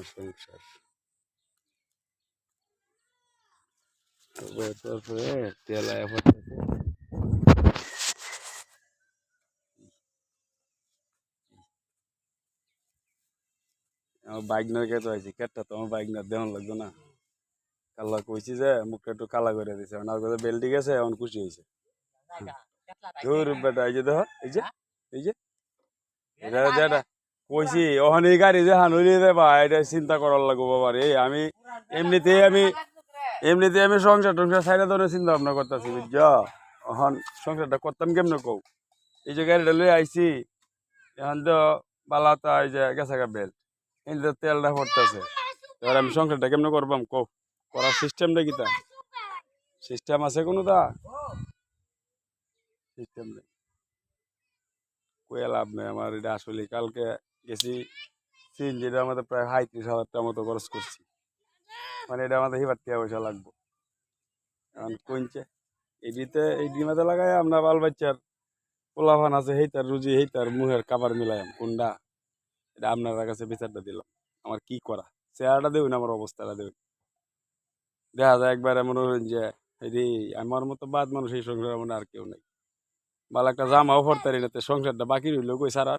আমার সংসার। তারপরে তেলায় পড়তেছে। আমার বাইকনার কে তো আইছি কেটটা তো আমার বাইকনার দেওয়ান লাগতো না। কাল্লা কইছি যে মুখটা একটু কালা করে দিছে, ওনার কথা বেল্টি গেছে, এখন খুশি হয়েছে। ধুর বেটা, এই যে দেখো, এই যে এটা যেটা কইছি, ওখানে এই গাড়ি যে হানুলি দেবা এটা চিন্তা করার লাগবো বাবা রে। আমি এমনিতে আমি সংসার টংসার সাইডে ধরে চিন্তা ভাবনা করতেছি, বুঝছ? এখন সংসারটা করতাম কেমনে কও? এই যে গাড়িটা লই আইছি, এখন তো বালাতা এই যে গেছে গা বেল, এই যে তেলটা পড়তেছে, এবার আমি সংসারটা কেমনে করবাম কও? করার সিস্টেমটা কি তা? সিস্টেম আছে কোনো তা? সিস্টেম নেই, কয়ে লাভ নেই আমার। এটা আসলে কালকে গেছি সিএনজিটা আমাদের প্রায় ৩৫,০০০ টাকা মতো খরচ করছি। মানে এটা আমাদের হিবার টাকা পয়সা লাগবো। এখন কইছে এডিতে এই ডিমাতে লাগাই আমরা বাল বাচ্চার পোলাভান আছে, হেইতার রুজি হেইতার মুহের কাবার মিলাইম কোনটা? এটা আপনার কাছে বিচারটা দিলাম। আমার কি করা? চেহারাটা দেবেন, আমার অবস্থাটা দেবেন। দেখা যায় একবার এমন হইল যে এই আমার মতো বাদ মানুষ এই সংসার মনে আর কেউ নেই। ভালো একটা জামাও পরতারি না, সংসারটা বাকি রইল কই সারা।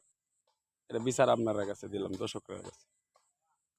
এটা বিচার আপনার কাছে দিলাম, দর্শকের কাছে।